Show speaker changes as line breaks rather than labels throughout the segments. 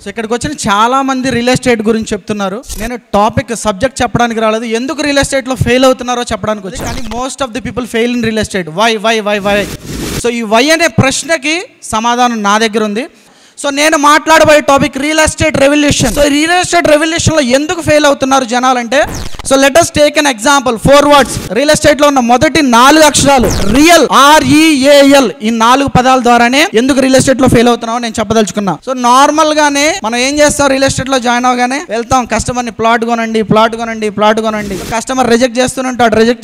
So ఇక్కడికి వచ్చిన చాలా మంది రియల్ ఎస్టేట్ గురించి చెప్తున్నారు. నేను టాపిక్ సబ్జెక్ట్ చెప్పడానికి రాలేదు, ఎందుకు రియల్ ఎస్టేట్ లో ఫెయిల్ అవుతున్నారో చెప్పడానికి వచ్చి. కానీ most of the people fail in real estate. Why. So ఈ వై అనే ప్రశ్నకి సమాధానం నా దగ్గర ఉంది. సో నేను మాట్లాడబోయే topic real estate revolution. So real estate revolution లో ఎందుకు ఫెయిల్ అవుతున్నారు జనాలు అంటే, so let us take an example. 4 words. Real estate లో ఉన్న మొదటి 4 అక్షరాలు రియల్, REAL, ఈ 4 పదాల ద్వారానే ఎందుకు రియల్ ఎస్టేట్ లో ఫెయిల్ అవుతున్నామో నేను చెప్పదలుచుకున్నా. సో నార్మల్ గానే మనం ఏం చేస్తాం, రియల్ ఎస్టేట్ లో జాయిన్ అవగానే వెళ్తాం, కస్టమర్ ని ప్లాట్ కొనండి. కస్టమర్ రిజెక్ట్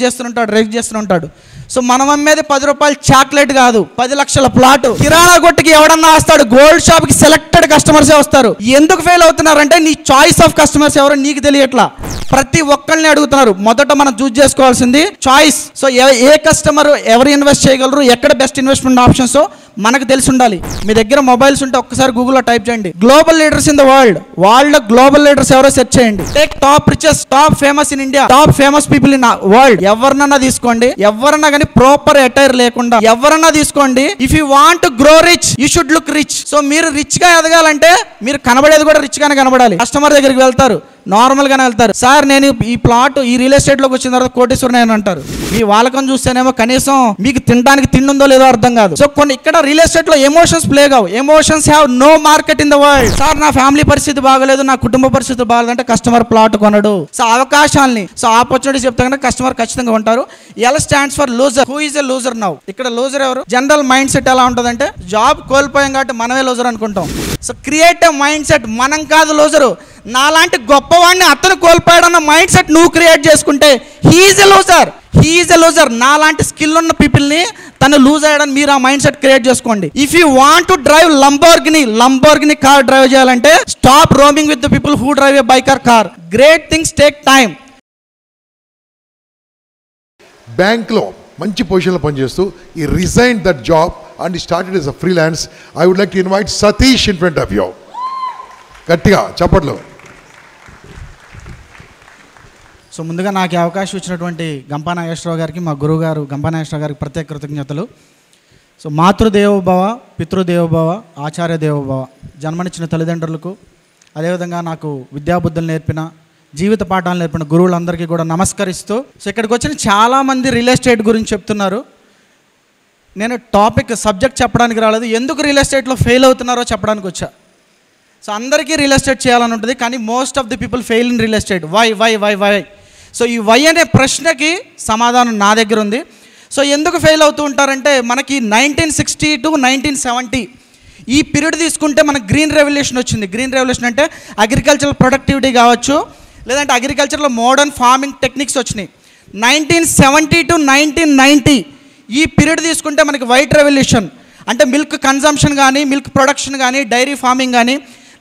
చేస్తుంటాడు. సో మనం అమ్మేది 10 రూపాయలు చాక్లెట్ కాదు, 10 లక్షల ప్లాట్. కిరాణా కొట్టుకి ఎవడన్నా వస్తాడు, గోల్డ్ షాప్ కి సెలెక్టెడ్ కస్టమర్సే వస్తారు. ఎందుకు ఫెయిల్ అవుతున్నారంటే నీ చాయిస్ ఆఫ్ కస్టమర్స్ ఎవరో నీకు తెలియట్లా. ప్రతి ఒక్కరిని అడుగుతున్నారు. మొదట మనం చూస్ చేసుకోవాల్సింది చాయిస్. సో ఏ కస్టమర్ ఎవరు ఇన్వెస్ట్ చేయగలరు, ఎక్కడ బెస్ట్ ఇన్వెస్ట్మెంట్ ఆప్షన్స్ మనకు తెలిసి ఉండాలి. మీ దగ్గర మొబైల్స్ ఉంటే ఒక్కసారి గూగుల్లో టైప్ చేయండి, global leaders in the world global leaders ఎవరో సెర్చ్ చేయండి. Take top richest, top famous in India, top famous people in world. ఎవరినన్నా తీసుకోండి, ఎవరన్నా కానీ ప్రాపర్ అటైర్ లేకుండా ఎవరన్నా తీసుకోండి. If you want grow rich you should look rich. So మీరు రిచ్ గా ఎదగాలంటే మీరు కనబడేది కూడా రిచ్ గానే కనబడాలి. కస్టమర్ దగ్గరికి వెళ్తారు, నార్మల్ గానే వెళ్తారు. సార్ నేను ఈ ప్లాట్ ఈ రియల్ ఎస్టేట్ లోకి వచ్చిన తర్వాత కోటేశ్వరుని అని అంటారు. మీ వాళ్ళకం చూస్తేనేమో కనీసం మీకు తినడానికి తిండుందో లేదో అర్థం కాదు. సో కొన్ని ఇక్కడ రియల్ ఎస్టేట్ లో ఎమోషన్స్ ప్లే కావు. Emotions have no market in the world. Sir నా ఫ్యామిలీ పరిస్థితి బాగలేదు, నా కుటుంబ పరిస్థితి బాగలేదంటే కస్టమర్ ప్లాట్ కొనడు. సో అవకాశాలని, సో ఆపర్చునిటీస్ చెప్తే కనుక కస్టమర్ ఖచ్చితంగా ఉంటారు. L stands for loser. Who is a loser now? ఇక్కడ లూజర్ ఎవరు? జనరల్ మైండ్ సెట్ ఎలా ఉంటుందంటే, జాబ్ కోల్పోయాం కాబట్టి మనమే లూజర్ అనుకుంటాం. So create a mindset, మనం కాదు లూజరు, నాలాంటి గొప్పవాడిని అతను కోల్పోయాడన్న మైండ్ సెట్ నువ్వు క్రియేట్ చేసుకుంటే హీఈస్ ఎ లూజర్. నాలాంటి స్కిల్ ఉన్న పీపుల్ని తను లూజ్ అయ్యాడని మీరు ఆ మైండ్ సెట్ క్రియేట్ చేసుకోండి. If you want to drive Lamborghini car drive చేయాలంటే stop roaming with the people who drive a bike or car. Great things take time.
బ్యాంక్లో మంచి పొజిషన్లో పనిచేస్తూ ఈ resign that job and started as a freelance. I would like to invite Satish in front of you. గట్టిగా చప్పట్లు.
So ముందుగా నాకు అవకాశం ఇచ్చినటువంటి గంపా నాగేశ్వరరావు గారికి, మా గురువు గారు గంపా నాగేశ్వరరావు గారికి ప్రత్యేక కృతజ్ఞతలు. సో మాతృదేవోభవ, పితృదేవోభవ, ఆచార్య దేవోభవ. జన్మనిచ్చిన తల్లిదండ్రులకు, అదేవిధంగా నాకు విద్యాబుద్ధులు నేర్పిన, జీవిత పాఠాలు నేర్పిన గురువులందరికీ కూడా నమస్కరిస్తూ, సో ఇక్కడికి వచ్చిన చాలామంది రియల్ ఎస్టేట్ గురించి చెప్తున్నారు. నేను టాపిక్ సబ్జెక్ట్ చెప్పడానికి రాలేదు, ఎందుకు రియల్ ఎస్టేట్లో ఫెయిల్ అవుతున్నారో చెప్పడానికి వచ్చా. సో అందరికీ రియల్ ఎస్టేట్ చేయాలని ఉంటుంది, కానీ most of the people fail in real estate. Why. So ఈ వై అనే ప్రశ్నకి సమాధానం నా దగ్గర ఉంది. సో ఎందుకు ఫెయిల్ అవుతూ ఉంటారంటే, మనకి 1960 to 1970 ఈ పీరియడ్ తీసుకుంటే మనకు గ్రీన్ రెవల్యూషన్ వచ్చింది. గ్రీన్ రెవల్యూషన్ అంటే అగ్రికల్చరల్ ప్రొడక్టివిటీ కావచ్చు, లేదంటే అగ్రికల్చర్లో మోడర్న్ ఫార్మింగ్ టెక్నిక్స్ వచ్చినాయి. 1970 to 1990 ఈ పీరియడ్ తీసుకుంటే మనకి వైట్ రెవల్యూషన్ అంటే మిల్క్ కన్జంప్షన్ కానీ, మిల్క్ ప్రొడక్షన్ కానీ, డైరీ ఫార్మింగ్ కానీ,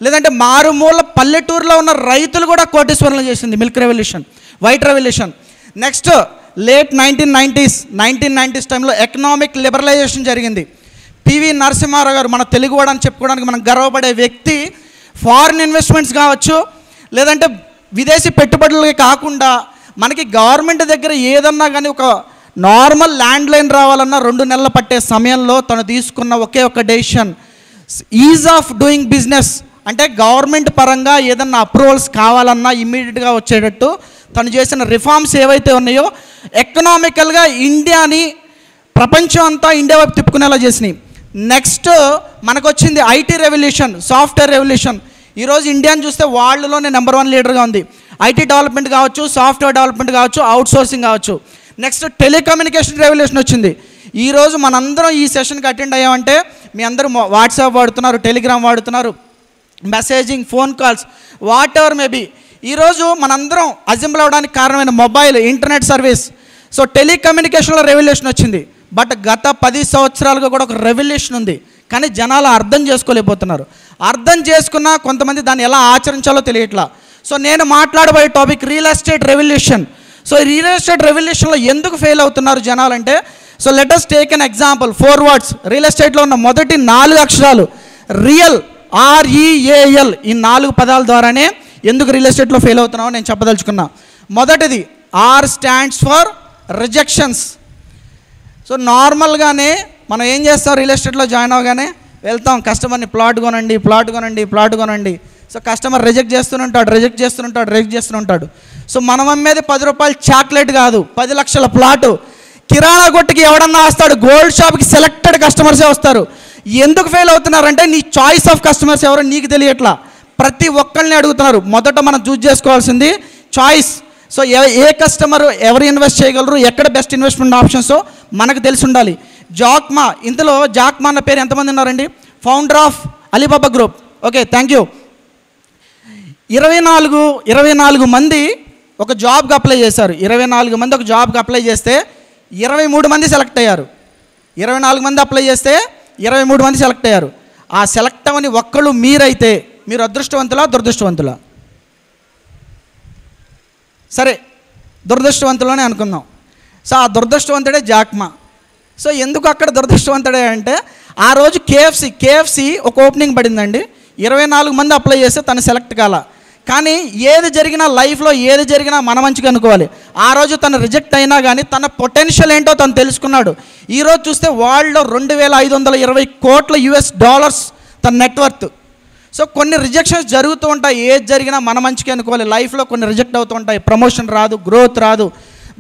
లేదంటే మారుమూల పల్లెటూరులో ఉన్న రైతులు కూడా కోటీశ్వరులు చేసింది milk revolution, white revolution. Next late 1990s టైంలో ఎకనామిక్ లిబరలైజేషన్ జరిగింది. పివి నరసింహారావు గారు, మన తెలుగువాడు అని చెప్పుకోవడానికి మనం గర్వపడే వ్యక్తి, ఫారిన్ ఇన్వెస్ట్మెంట్స్ కావచ్చు, లేదంటే విదేశీ పెట్టుబడులకి కాకుండా మనకి గవర్నమెంట్ దగ్గర ఏదన్నా కానీ ఒక నార్మల్ ల్యాండ్ లైన్ రావాలన్నా 2 నెలలు పట్టే సమయంలో తను తీసుకున్న ఒకే ఒక decision, is of doing business. అంటే గవర్నమెంట్ పరంగా ఏదన్నా అప్రూవల్స్ కావాలన్నా ఇమ్మీడియట్గా వచ్చేటట్టు తను చేసిన రిఫార్మ్స్ ఏవైతే ఉన్నాయో ఎకనామికల్గా ఇండియాని, ప్రపంచం అంతా ఇండియా వైపు తిప్పుకునేలా చేసినాయి. నెక్స్ట్ మనకు వచ్చింది ఐటీ రెవల్యూషన్, సాఫ్ట్వేర్ రెవల్యూషన్. ఈరోజు ఇండియాని చూస్తే వరల్డ్లోనే నెంబర్ 1 లీడర్గా ఉంది. ఐటీ డెవలప్మెంట్ కావచ్చు, సాఫ్ట్వేర్ డెవలప్మెంట్ కావచ్చు, అవుట్సోర్సింగ్ కావచ్చు. నెక్స్ట్ టెలికమ్యూనికేషన్ రెవల్యూషన్ వచ్చింది. ఈరోజు మనందరం ఈ సెషన్కి అటెండ్ అయ్యామంటే మీ అందరూ వాట్సాప్ వాడుతున్నారు, టెలిగ్రామ్ వాడుతున్నారు, messaging, phone calls, whatever maybe. ఈరోజు మనందరం అజెంబ్ల్ అవ్వడానికి కారణమైన మొబైల్, ఇంటర్నెట్ సర్వీస్. సో టెలికమ్యూనికేషన్లో రెవల్యూషన్ వచ్చింది. బట్ గత 10 సంవత్సరాలుగా కూడా ఒక రెవల్యూషన్ ఉంది, కానీ జనాలు అర్థం చేసుకోలేకపోతున్నారు. అర్థం చేసుకున్నా కొంతమంది దాన్ని ఎలా ఆచరించాలో తెలియట్లా. సో నేను మాట్లాడబోయే topic real estate revolution. So real estate రెవల్యూషన్లో ఎందుకు ఫెయిల్ అవుతున్నారు జనాలు అంటే, so let us take an example. 4 words. Real ఎస్టేట్లో ఉన్న మొదటి 4 అక్షరాలు రియల్, REAL, ఈ 4 పదాల ద్వారానే ఎందుకు రియల్ ఎస్టేట్లో ఫెయిల్ అవుతున్నామో నేను చెప్పదలుచుకున్నా. మొదటిది R stands for rejections. So నార్మల్గానే మనం ఏం చేస్తాం, రియల్ ఎస్టేట్లో జాయిన్ అవగానే వెళ్తాం కస్టమర్ని ప్లాట్ కొనండి. సో కస్టమర్ రిజెక్ట్ చేస్తుంటాడు. సో మనం అమ్మేది 10 రూపాయలు చాక్లెట్ కాదు, 10 లక్షల ప్లాటు. కిరాణా కొట్టుకి ఎవడన్నా వస్తాడు, గోల్డ్ షాప్కి సెలెక్టెడ్ కస్టమర్సే వస్తారు. ఎందుకు ఫెయిల్ అవుతున్నారంటే నీ చాయిస్ ఆఫ్ కస్టమర్స్ ఎవరో నీకు తెలియట్లా. ప్రతి ఒక్కరిని అడుగుతున్నారు. మొదట మనం చూస్ చేసుకోవాల్సింది చాయిస్. సో ఏ కస్టమర్ ఎవరు ఇన్వెస్ట్ చేయగలరు, ఎక్కడ బెస్ట్ ఇన్వెస్ట్మెంట్ ఆప్షన్సో మనకు తెలిసి ఉండాలి. జాక్మా, ఇందులో జాక్మా అన్న పేరు ఎంతమంది ఉన్నారండి? Founder of Alibaba group. Okay, thank you. 24 మంది ఒక జాబ్కి అప్లై చేశారు. 24 మంది ఒక జాబ్కి అప్లై చేస్తే 23 మంది సెలెక్ట్ అయ్యారు. 24 మంది అప్లై చేస్తే 23 మంది సెలెక్ట్ అయ్యారు. ఆ సెలెక్ట్ అవని ఒక్కళ్ళు మీరైతే మీరు అదృష్టవంతులా దురదృష్టవంతులా? సరే, దురదృష్టవంతులనే అనుకుందాం. సో ఆ దురదృష్టవంతుడే జాక్మా. సో ఎందుకు అక్కడ దురదృష్టవంతుడే అంటే ఆ రోజు కేఎఫ్సి ఒక ఓపెనింగ్ పడిందండి. 24 మంది అప్లై చేస్తే తను సెలెక్ట్ కాల. కానీ ఏది జరిగినా లైఫ్లో ఏది జరిగినా మన మంచిగా అనుకోవాలి. ఆ రోజు తను రిజెక్ట్ అయినా కానీ తన పొటెన్షియల్ ఏంటో తను తెలుసుకున్నాడు. ఈరోజు చూస్తే వరల్డ్లో 2520 కోట్ల US$ తన నెట్వర్త్. సో కొన్ని రిజెక్షన్స్ జరుగుతూ ఉంటాయి. ఏది జరిగినా మన మంచిగా అనుకోవాలి. లైఫ్లో కొన్ని రిజెక్ట్ అవుతూ ఉంటాయి. ప్రమోషన్ రాదు, గ్రోత్ రాదు.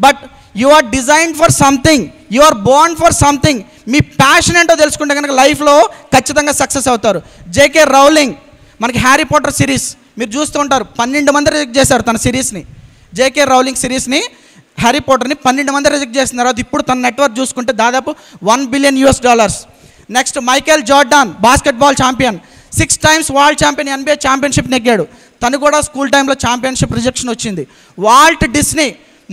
But you are designed for something, you are born for something. మీ ప్యాషన్ ఏంటో తెలుసుకుంటే కనుక లైఫ్లో ఖచ్చితంగా సక్సెస్ అవుతారు. జేకే రౌలింగ్, మనకి హ్యారీ పాటర్ సిరీస్ మీరు చూస్తూ ఉంటారు. 12 మంది రిజెక్ట్ చేశారు తన సిరీస్ని. జేకే రౌలింగ్ సిరీస్ని, హ్యారీ పాటర్ని 12 మంది రిజెక్ట్ చేస్తున్నారు. అది ఇప్పుడు తన నెట్వర్క్ చూసుకుంటే దాదాపు $1 billion. Next Michael Jordan, basketball champion, 6 times world champion, NBA championship నెగ్గాడు. తను కూడా స్కూల్ టైంలో ఛాంపియన్షిప్ రిజెక్షన్ వచ్చింది. వాల్ట్ డిస్నీ,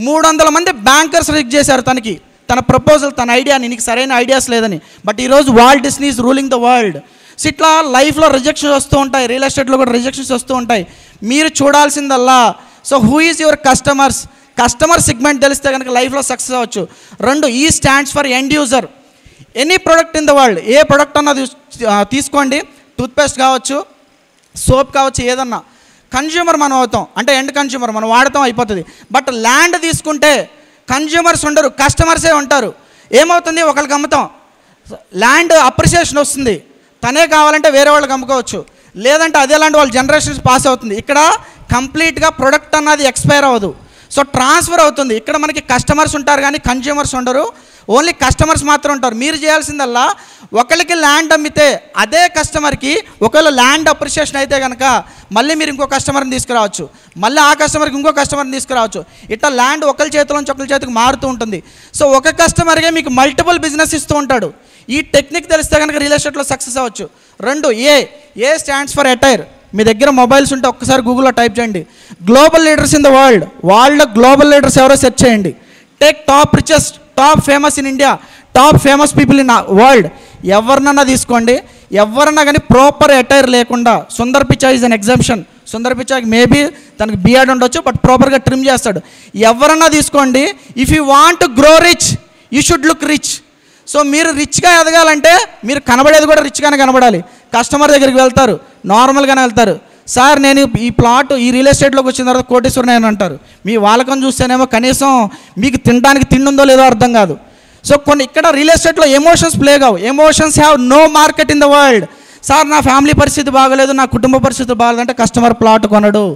300 మంది బ్యాంకర్స్ రిజెక్ట్ చేశారు తనకి, తన ప్రపోజల్, తన ఐడియాని. నీకు సరైన ఐడియాస్ లేదని. బట్ ఈరోజు Walt Disney is ruling the world. So ఇట్లా లైఫ్లో రిజెక్షన్స్ వస్తూ ఉంటాయి. రియల్ ఎస్టేట్లో కూడా రిజెక్షన్స్ వస్తూ ఉంటాయి. మీరు చూడాల్సిందల్లా so who is your customer segment తెలిస్తే కనుక లైఫ్లో సక్సెస్ అవ్వచ్చు. 2, E stands for end user. Any product in the world, ఏ ప్రొడక్ట్ అన్నది తీసుకోండి, టూత్పేస్ట్ కావచ్చు, సోప్ కావచ్చు, ఏదన్నా కన్జ్యూమర్ మనం అవుతాం. అంటే ఎండ్ కన్జ్యూమర్ మనం వాడతాం, అయిపోతుంది. బట్ ల్యాండ్ తీసుకుంటే కన్జ్యూమర్స్ ఉండరు, కస్టమర్సే ఉంటారు. ఏమవుతుంది, ఒకరికి అమ్ముతాం, ల్యాండ్ అప్రిసియేషన్ వస్తుంది, తనే కావాలంటే వేరే వాళ్ళకి అమ్ముకోవచ్చు, లేదంటే అదే ల్యాండ్ వాళ్ళ జనరేషన్స్ పాస్ అవుతుంది. ఇక్కడ కంప్లీట్గా ప్రొడక్ట్ అన్నది ఎక్స్పైర్ అవ్వదు. సో ట్రాన్స్ఫర్ అవుతుంది. ఇక్కడ మనకి కస్టమర్స్ ఉంటారు కానీ కన్జ్యూమర్స్ ఉండరు, ఓన్లీ కస్టమర్స్ మాత్రం ఉంటారు. మీరు చేయాల్సిందల్లా ఒకరికి ల్యాండ్ అమ్మితే అదే కస్టమర్కి ఒకవేళ ల్యాండ్ అప్రిషియేషన్ అయితే కనుక మళ్ళీ మీరు ఇంకో కస్టమర్ని తీసుకురావచ్చు, మళ్ళీ ఆ కస్టమర్కి ఇంకో కస్టమర్ని తీసుకురావచ్చు. ఇట్లా ల్యాండ్ ఒకరి చేతిలో నుంచి ఒకరి చేతికి మారుతూ ఉంటుంది. సో ఒక కస్టమర్గా మీకు మల్టిపుల్ బిజినెస్ ఇస్తూ ఉంటాడు. ఈ టెక్నిక్ తెలిస్తే కనుక రియల్ ఎస్టేట్లో సక్సెస్ అవ్వచ్చు. 2, ఏ స్టాండ్స్ ఫర్ అటైర్. మీ దగ్గర మొబైల్స్ ఉంటే ఒక్కసారి గూగుల్లో టైప్ చేయండి, global leaders in the world global leaders ఎవరో సెర్చ్ చేయండి. Take top richest, top famous in India, top famous people in world. ఎవరినన్నా తీసుకోండి, ఎవరన్నా కానీ ప్రాపర్ అటైర్ లేకుండా, Sundar Pichai is an exemption. Sundar పిచాయ్కి మేబీ తనకి బియర్డ్ ఉండొచ్చు, బట్ ప్రాపర్గా ట్రిమ్ చేస్తాడు. ఎవరన్నా తీసుకోండి, if you want to grow rich you should look rich. So మీరు రిచ్గా ఎదగాలంటే మీరు కనబడేది కూడా రిచ్గానే కనబడాలి. కస్టమర్ దగ్గరికి వెళ్తారు, నార్మల్గానే వెళ్తారు. సార్ నేను ఈ ప్లాట్ ఈ రియల్ ఎస్టేట్లోకి వచ్చిన తర్వాత కోటేశ్వరుని అని అంటారు. మీ వాళ్ళకం చూస్తేనేమో కనీసం మీకు తినడానికి తిండి ఉందో లేదో అర్థం కాదు. సో కొన్ని ఇక్కడ రియల్ ఎస్టేట్లో ఎమోషన్స్ ప్లే కావు. Emotions have no market in the world. Sir నా ఫ్యామిలీ పరిస్థితి బాగలేదు, నా కుటుంబ పరిస్థితి బాగలేదంటే కస్టమర్ ప్లాట్ కొనడు.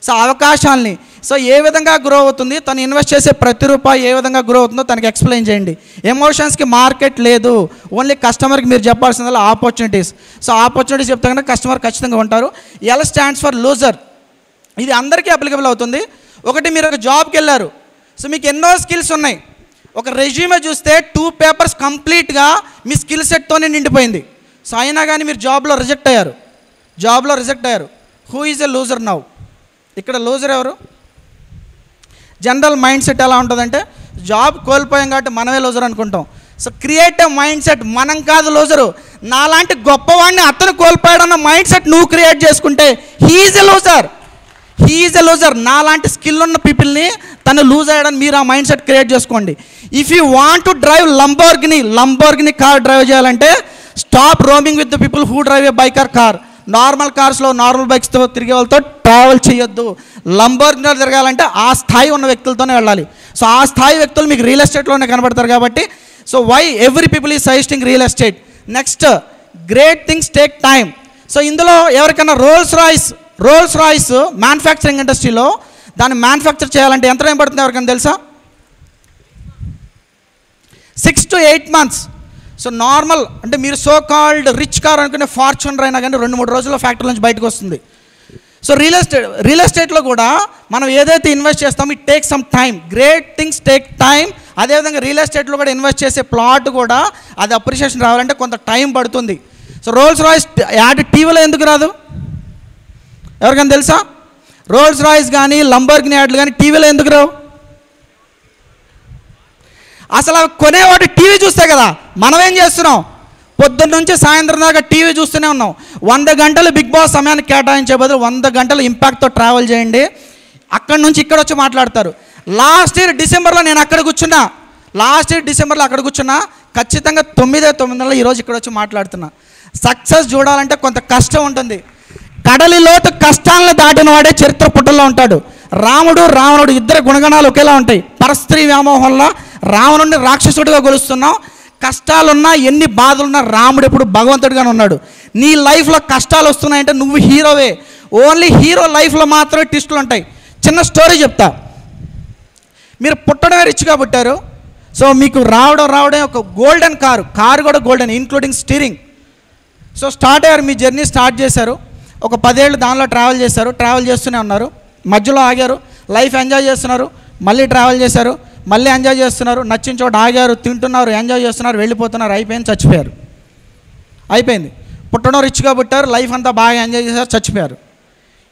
సో అవకాశాలని, సో ఏ విధంగా గ్రో అవుతుంది, తను ఇన్వెస్ట్ చేసే ప్రతి రూపాయి ఏ విధంగా గ్రో అవుతుందో తనకి ఎక్స్ప్లెయిన్ చేయండి. ఎమోషన్స్కి మార్కెట్ లేదు, ఓన్లీ కస్టమర్కి మీరు చెప్పాల్సిందల్లా ఆపర్చునిటీస్. సో ఆపర్చునిటీస్ చెప్తే కనుక కస్టమర్ ఖచ్చితంగా ఉంటారు. L stands for loser. ఇది అందరికీ అప్లికబుల్ అవుతుంది. ఒకటి, మీరు ఒక జాబ్కి వెళ్ళారు, సో మీకు ఎన్నో స్కిల్స్ ఉన్నాయి. ఒక రెజ్యూమే చూస్తే 2 పేపర్స్ కంప్లీట్గా మీ స్కిల్ సెట్తోనే నిండిపోయింది. సో అయినా కానీ మీరు జాబ్లో రిజెక్ట్ అయ్యారు. Who is a loser now? ఇక్కడ లూజర్ ఎవరు? జనరల్ మైండ్ సెట్ ఎలా ఉంటుందంటే జాబ్ కోల్పోయాం కాబట్టి మనమే లూజర్ అనుకుంటాం. సో క్రియేటివ్ మైండ్ సెట్, మనం కాదు లూజరు, నాలాంటి గొప్పవాడిని అతను కోల్పోయాడన్న మైండ్ సెట్ నువ్వు క్రియేట్ చేసుకుంటే హీఈజ్ ఎ లూజర్. నాలాంటి స్కిల్ ఉన్న పీపుల్ని తను లూజ్ అయ్యాడని మీరు ఆ మైండ్ సెట్ క్రియేట్ చేసుకోండి. If you want to drive Lamborghini car drive చేయాలంటే stop roaming with the people who drive a bike or car. Normal కార్స్లో నార్మల్ బైక్స్తో తిరిగే వాళ్ళతో ట్రావెల్ చేయొద్దు. లంబోర్గినిలో తిరగాలంటే ఆ స్థాయి ఉన్న వ్యక్తులతోనే వెళ్ళాలి. సో ఆ స్థాయి వ్యక్తులు మీకు రియల్ ఎస్టేట్లోనే కనబడతారు కాబట్టి so why every people is suggesting real estate. Next, great things take time. So ఇందులో ఎవరికైనా రోల్స్ రాయిస్ మ్యానుఫ్యాక్చరింగ్ ఇండస్ట్రీలో దాన్ని మ్యానుఫ్యాక్చర్ చేయాలంటే ఎంత టైం పడుతుంది ఎవరికైనా తెలుసా? 6 to 8 months. సో నార్మల్ అంటే మీరు సో కాల్డ్ రిచ్ కార్ అనుకునే ఫార్చ్యూనర్ అయినా కానీ 2-3 రోజుల్లో ఫ్యాక్టరీ నుంచి బయటకు వస్తుంది. సో రియల్ ఎస్టేట్లో కూడా మనం ఏదైతే ఇన్వెస్ట్ చేస్తామో it take some time. Great things take time. అదేవిధంగా రియల్ ఎస్టేట్లో కూడా ఇన్వెస్ట్ చేసే ప్లాట్ కూడా అది అప్రిషియేషన్ రావాలంటే కొంత టైం పడుతుంది. సో రోల్స్ రాయిస్ యాడ్ టీవీలో ఎందుకు రాదు ఎవరికైనా తెలుసా? రోల్స్ రాయిస్ కానీ లంబర్గిని యాడ్లు కానీ టీవీలో ఎందుకు రావు? అసలు అవి కొనేవాడు టీవీ చూస్తే కదా. మనం ఏం చేస్తున్నాం? పొద్దున్న నుంచి సాయంత్రం దాకా టీవీ చూస్తూనే ఉన్నాం. 100 గంటలు బిగ్ బాస్ సమయాన్ని కేటాయించే బదులు 100 గంటలు ఇంపాక్ట్తో ట్రావెల్ చేయండి. అక్కడి నుంచి ఇక్కడ వచ్చి మాట్లాడతారు. లాస్ట్ ఇయర్ డిసెంబర్లో నేను అక్కడ కూర్చున్నా. ఖచ్చితంగా 9 నెలలు ఈరోజు ఇక్కడ వచ్చి మాట్లాడుతున్నా. సక్సెస్ చూడాలంటే కొంత కష్టం ఉంటుంది. కడలి లోతు కష్టాలను దాటిన వాడే చరిత్ర పుటల్లో ఉంటాడు. రావణుడు ఇద్దరు గుణగణాలు ఒకేలా ఉంటాయి. పరస్త్రీ వ్యామోహంలో రావణుడిని రాక్షసుడిగా కొలుస్తున్నాం. కష్టాలున్నా ఎన్ని బాధలున్నా రాముడు ఎప్పుడు భగవంతుడిగానే ఉన్నాడు. నీ లైఫ్లో కష్టాలు వస్తున్నాయంటే నువ్వు హీరోవే. ఓన్లీ హీరో లైఫ్లో మాత్రమే ట్విస్టులు ఉంటాయి. చిన్న స్టోరీ చెప్తా. మీరు పుట్టడమే రిచ్గా పుట్టారు. సో మీకు రావడం ఒక గోల్డెన్ కారు కూడా golden including steering. So start అయ్యారు, మీ జర్నీ స్టార్ట్ చేశారు. ఒక 10 ఏళ్ళు దానిలో ట్రావెల్ చేస్తూనే ఉన్నారు. మధ్యలో ఆగారు, లైఫ్ ఎంజాయ్ చేస్తున్నారు. మళ్ళీ ట్రావెల్ చేశారు, మళ్ళీ ఎంజాయ్ చేస్తున్నారు. నచ్చిన చోట ఆగారు, తింటున్నారు, ఎంజాయ్ చేస్తున్నారు, వెళ్ళిపోతున్నారు. అయిపోయింది, చచ్చిపోయారు. అయిపోయింది. పుట్టడం రిచ్గా పుట్టారు, లైఫ్ అంతా బాగా ఎంజాయ్ చేశారు, చచ్చిపోయారు.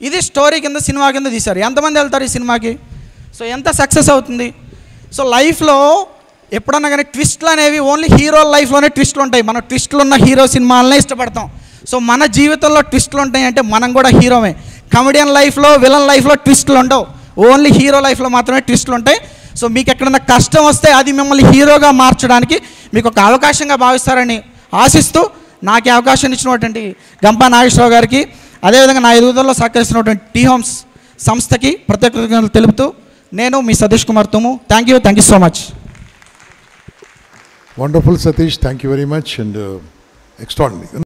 ఇది స్టోరీ కింద సినిమా కింద తీశారు. ఎంతమంది వెళ్తారు ఈ సినిమాకి? సో ఎంత సక్సెస్ అవుతుంది? సో లైఫ్లో ఎప్పుడన్నా కానీ ట్విస్ట్లు అనేవి ఓన్లీ హీరో లైఫ్లోనే ట్విస్ట్లు ఉంటాయి. మనం ట్విస్ట్లు ఉన్న హీరో సినిమాలనే ఇష్టపడతాం. సో మన జీవితంలో ట్విస్ట్లు ఉంటాయి అంటే మనం కూడా హీరోమే. కమెడియన్ లైఫ్లో, విలన్ లైఫ్లో ట్విస్ట్లు ఉండవు. ఓన్లీ హీరో లైఫ్లో మాత్రమే ట్విస్ట్లు ఉంటాయి. సో మీకు ఎక్కడన్నా కష్టం వస్తే అది మిమ్మల్ని హీరోగా మార్చడానికి మీకు ఒక అవకాశంగా భావిస్తారని ఆశిస్తూ నాకు ఈ అవకాశం ఇచ్చినటువంటి గంపా నాగేశ్వరరావు గారికి, అదేవిధంగా నా ఎదుగుదలలో సహకరిస్తున్నటువంటి టీ హోమ్స్ సంస్థకి ప్రత్యేక కృతజ్ఞతలు తెలుపుతూ నేను మీ సతీష్ కుమార్ తుమ్ము. Thank you so much.
Wonderful, Satish. Thank you very much and extraordinary.